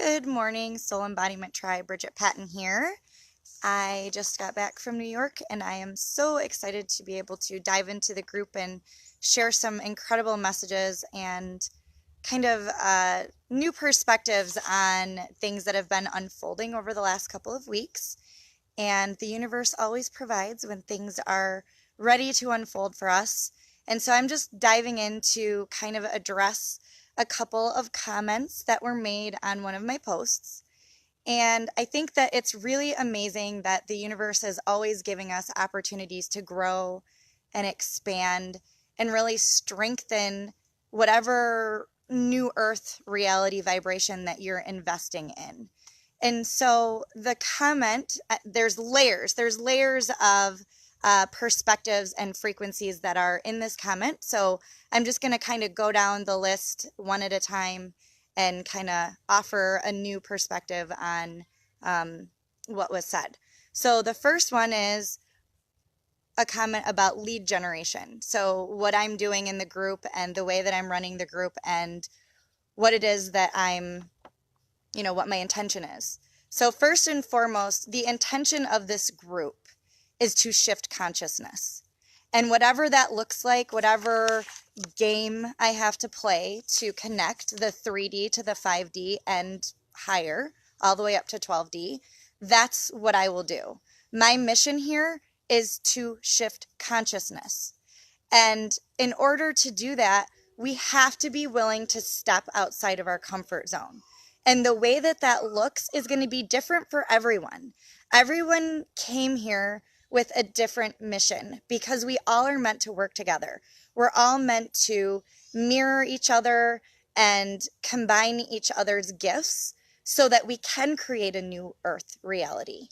Good morning, Soul Embodiment Tribe. Bridget Patton here. I just got back from New York and I am so excited to be able to dive into the group and share some incredible messages and kind of new perspectives on things that have been unfolding over the last couple of weeks. And the universe always provides when things are ready to unfold for us. And so I'm just diving in to kind of address a couple of comments that were made on one of my posts. And I think that it's really amazing that the universe is always giving us opportunities to grow and expand and really strengthen whatever new earth reality vibration that you're investing in. And so the comment, there's layers of perspectives and frequencies that are in this comment. So I'm just going to kind of go down the list one at a time and kind of offer a new perspective on what was said. So the first one is a comment about lead generation. So what I'm doing in the group and the way that I'm running the group and what it is that what my intention is. So first and foremost, the intention of this group is to shift consciousness. And whatever that looks like, whatever game I have to play to connect the 3D to the 5D and higher, all the way up to 12D, that's what I will do. My mission here is to shift consciousness. And in order to do that, we have to be willing to step outside of our comfort zone. And the way that that looks is going to be different for everyone. Everyone came here with a different mission because we all are meant to work together. We're all meant to mirror each other and combine each other's gifts so that we can create a new earth reality.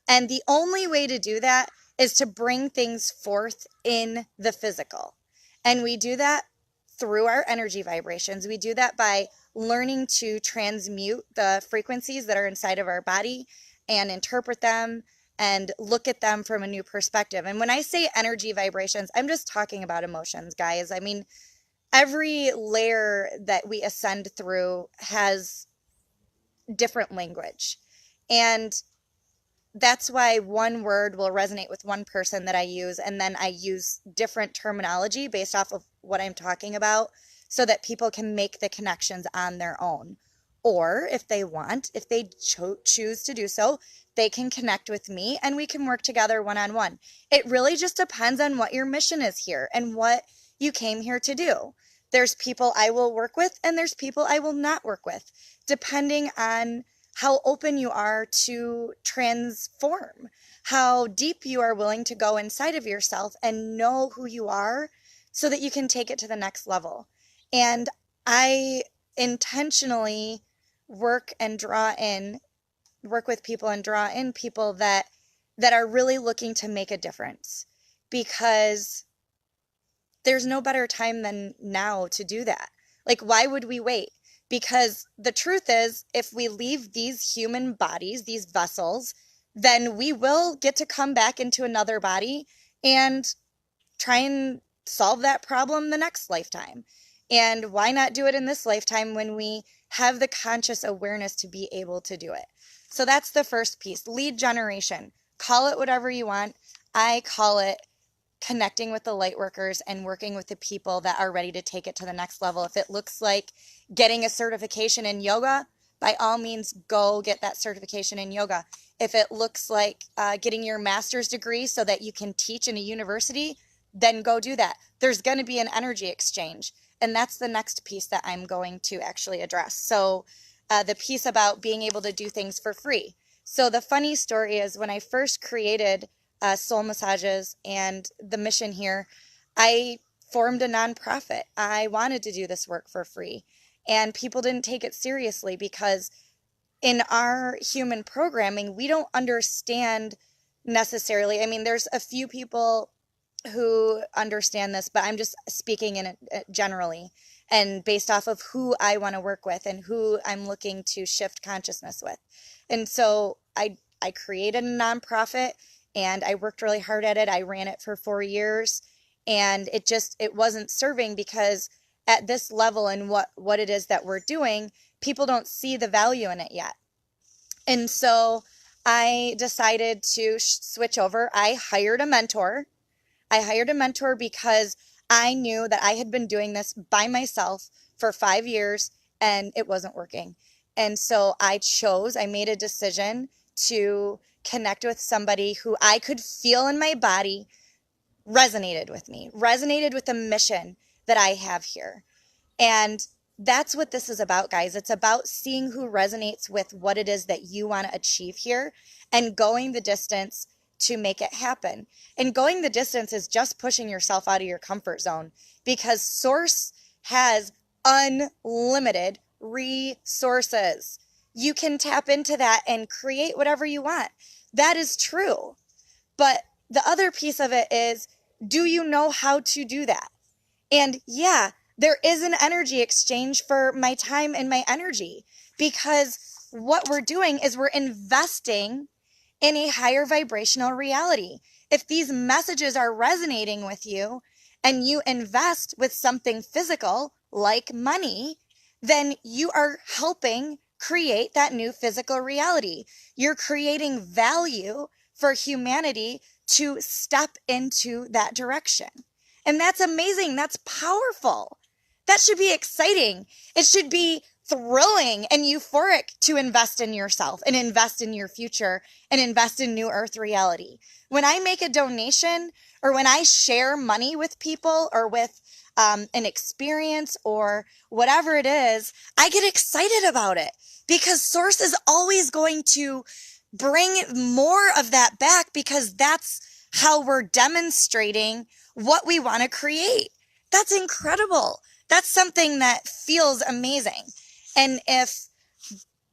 And the only way to do that is to bring things forth in the physical. And we do that through our energy vibrations. We do that by learning to transmute the frequencies that are inside of our body and interpret them and look at them from a new perspective. And when I say energy vibrations, I'm just talking about emotions, guys. I mean, every layer that we ascend through has different language. And that's why one word will resonate with one person that I use, and then I use different terminology based off of what I'm talking about so that people can make the connections on their own. Or if they want, if they choose to do so, they can connect with me and we can work together one-on-one. It really just depends on what your mission is here and what you came here to do. There's people I will work with and there's people I will not work with, depending on how open you are to transform, how deep you are willing to go inside of yourself and know who you are so that you can take it to the next level. And I intentionally work with people and draw in people that are really looking to make a difference, because there's no better time than now to do that. Like, why would we wait? Because the truth is, if we leave these human bodies, these vessels, then we will get to come back into another body and try and solve that problem the next lifetime. And why not do it in this lifetime when we have the conscious awareness to be able to do it? So that's the first piece, lead generation. Call it whatever you want. I call it connecting with the light workers and working with the people that are ready to take it to the next level. If it looks like getting a certification in yoga, by all means, go get that certification in yoga. If it looks like getting your master's degree so that you can teach in a university, then go do that. There's going to be an energy exchange. And that's the next piece that I'm going to actually address. So the piece about being able to do things for free. So the funny story is, when I first created Soul Massages and the mission here, I formed a nonprofit. I wanted to do this work for free. And people didn't take it seriously because in our human programming, we don't understand necessarily. I mean, there's a few people who understand this, but I'm just speaking in it generally and based off of who I want to work with and who I'm looking to shift consciousness with. And so I created a nonprofit and I worked really hard at it. I ran it for 4 years and it wasn't serving, because at this level and what it is that we're doing, people don't see the value in it yet. And so I decided to switch over. I hired a mentor. Because I knew that I had been doing this by myself for 5 years and it wasn't working. And so I made a decision to connect with somebody who I could feel in my body resonated with the mission that I have here. And that's what this is about, guys. It's about seeing who resonates with what it is that you want to achieve here and going the distance to make it happen. And going the distance is just pushing yourself out of your comfort zone, because Source has unlimited resources. You can tap into that and create whatever you want. That is true. But the other piece of it is, do you know how to do that? And yeah, there is an energy exchange for my time and my energy, because what we're doing is we're investing in a higher vibrational reality. If these messages are resonating with you and you invest with something physical like money, then you are helping create that new physical reality. You're creating value for humanity to step into that direction. And that's amazing. That's powerful. That should be exciting. It should be thrilling and euphoric to invest in yourself and invest in your future and invest in new earth reality. When I make a donation or when I share money with people or with an experience or whatever it is, I get excited about it, because Source is always going to bring more of that back, because that's how we're demonstrating what we want to create. That's incredible. That's something that feels amazing. And if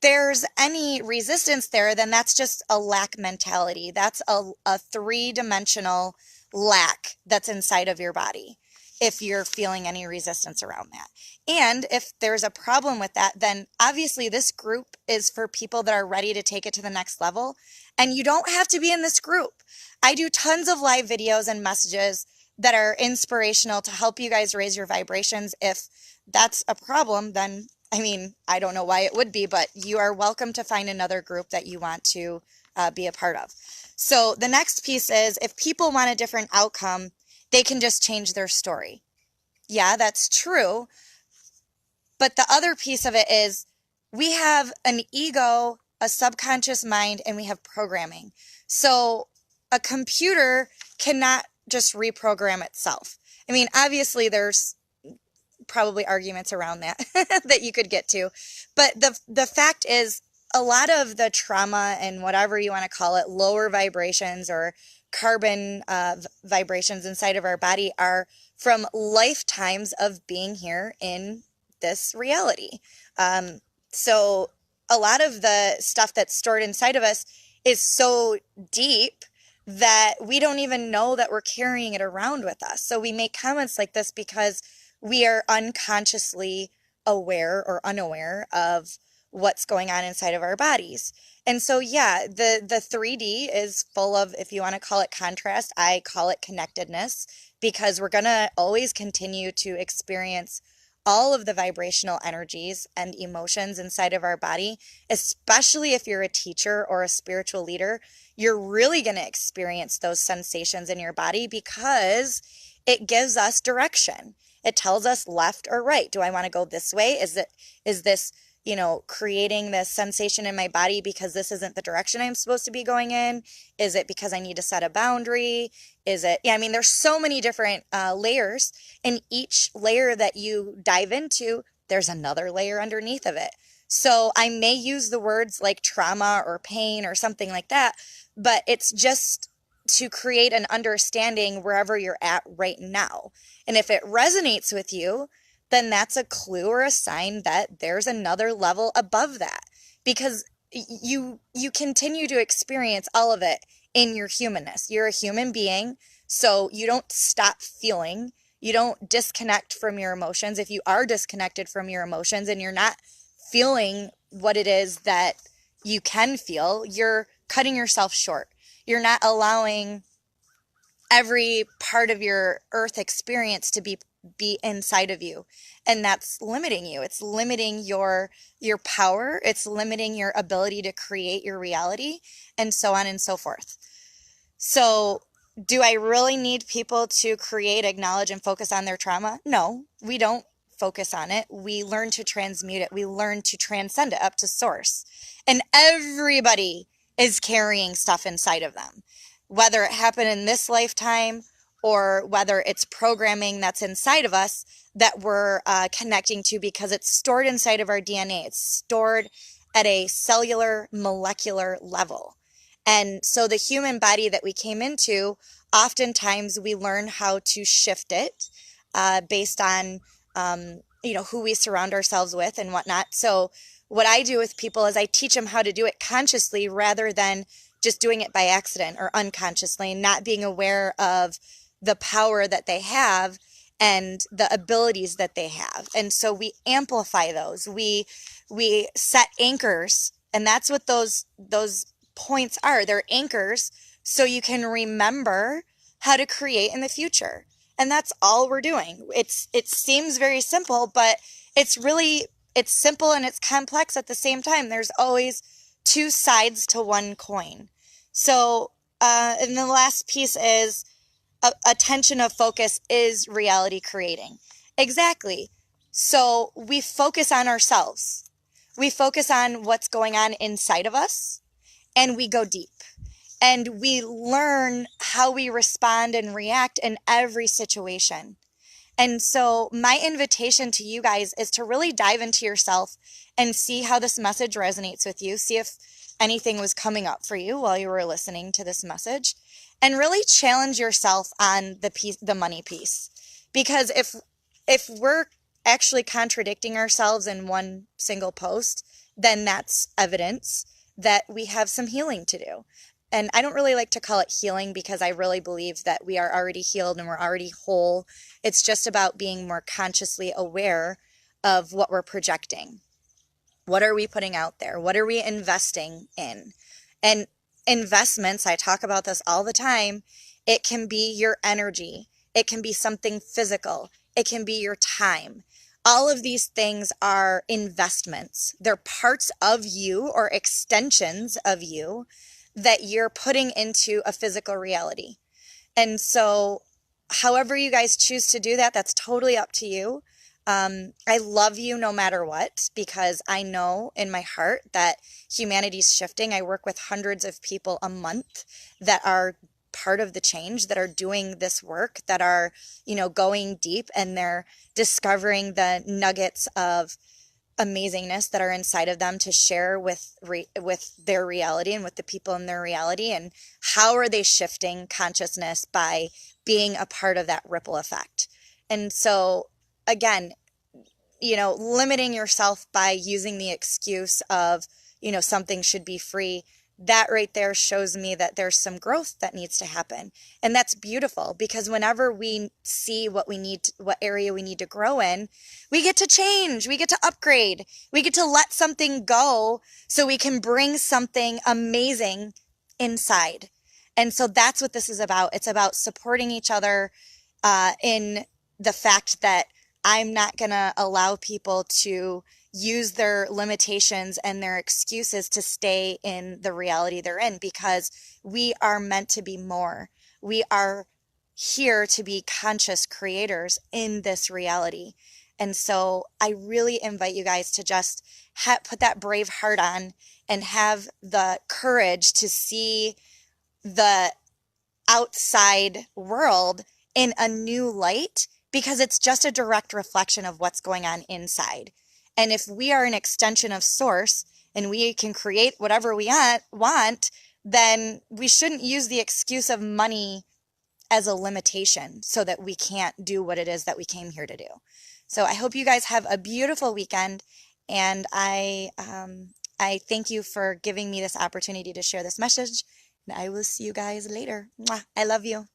there's any resistance there, then that's just a lack mentality. That's a three-dimensional lack that's inside of your body, if you're feeling any resistance around that. And if there's a problem with that, then obviously this group is for people that are ready to take it to the next level. And you don't have to be in this group. I do tons of live videos and messages that are inspirational to help you guys raise your vibrations. If that's a problem, then I don't know why it would be, but you are welcome to find another group that you want to be a part of. So the next piece is, if people want a different outcome, they can just change their story. Yeah, that's true. But the other piece of it is, we have an ego, a subconscious mind, and we have programming. So a computer cannot just reprogram itself. Obviously there's probably arguments around that that you could get to. But the fact is, a lot of the trauma and whatever you want to call it, lower vibrations or carbon vibrations inside of our body, are from lifetimes of being here in this reality. So a lot of the stuff that's stored inside of us is so deep that we don't even know that we're carrying it around with us. So we make comments like this because we are unconsciously aware or unaware of what's going on inside of our bodies. And so, yeah, the 3D is full of, if you want to call it contrast, I call it connectedness, because we're going to always continue to experience all of the vibrational energies and emotions inside of our body. Especially if you're a teacher or a spiritual leader, you're really going to experience those sensations in your body, because it gives us direction. It tells us left or right. Do I want to go this way? Is this, creating this sensation in my body because this isn't the direction I'm supposed to be going in? Is it because I need to set a boundary? Is it, there's so many different layers, and each layer that you dive into, there's another layer underneath of it. So I may use the words like trauma or pain or something like that, but it's just to create an understanding wherever you're at right now. And if it resonates with you, then that's a clue or a sign that there's another level above that, because you continue to experience all of it in your humanness. You're a human being, so you don't stop feeling. You don't disconnect from your emotions. If you are disconnected from your emotions and you're not feeling what it is that you can feel, you're cutting yourself short. You're not allowing every part of your earth experience to be be inside of you. And that's limiting you. It's limiting your power. It's limiting your ability to create your reality, and so on and so forth. So, do I really need people to create, acknowledge, and focus on their trauma? No, we don't focus on it. We learn to transmute it. We learn to transcend it up to source. And everybody is carrying stuff inside of them, whether it happened in this lifetime or whether it's programming that's inside of us that we're connecting to, because it's stored inside of our DNA. It's stored at a cellular, molecular level. And so the human body that we came into, oftentimes we learn how to shift it based on, who we surround ourselves with and whatnot. So what I do with people is I teach them how to do it consciously rather than just doing it by accident or unconsciously, and not being aware of the power that they have and the abilities that they have. And so we amplify those. We set anchors, and that's what those points are. They're anchors so you can remember how to create in the future. And that's all we're doing. It seems very simple, but it's simple and it's complex at the same time. There's always two sides to one coin. So, and the last piece is attention of focus is reality creating. Exactly. So we focus on ourselves. We focus on what's going on inside of us, and we go deep. And we learn how we respond and react in every situation. And so my invitation to you guys is to really dive into yourself and see how this message resonates with you. See if anything was coming up for you while you were listening to this message, and really challenge yourself on the money piece. Because if we're actually contradicting ourselves in one single post, then that's evidence that we have some healing to do. And I don't really like to call it healing, because I really believe that we are already healed and we're already whole. It's just about being more consciously aware of what we're projecting. What are we putting out there? What are we investing in? And investments, I talk about this all the time. It can be your energy. It can be something physical. It can be your time. All of these things are investments. They're parts of you or extensions of you that you're putting into a physical reality. And so however you guys choose to do that, that's totally up to you. I love you no matter what, because I know in my heart that humanity's shifting. I work with hundreds of people a month that are part of the change, that are doing this work, that are, going deep, and they're discovering the nuggets of amazingness that are inside of them to share with their reality and with the people in their reality. And how are they shifting consciousness by being a part of that ripple effect? And so again, limiting yourself by using the excuse of, something should be free, that right there shows me that there's some growth that needs to happen. And that's beautiful, because whenever we see what area we need to grow in, we get to change, we get to upgrade, we get to let something go so we can bring something amazing inside. And so that's what this is about. It's about supporting each other in the fact that I'm not going to allow people to use their limitations and their excuses to stay in the reality they're in, because we are meant to be more. We are here to be conscious creators in this reality. And so I really invite you guys to just put that brave heart on and have the courage to see the outside world in a new light, because it's just a direct reflection of what's going on inside. And if we are an extension of source and we can create whatever we want, then we shouldn't use the excuse of money as a limitation so that we can't do what it is that we came here to do. So I hope you guys have a beautiful weekend, and I thank you for giving me this opportunity to share this message, and I will see you guys later. Mwah. I love you.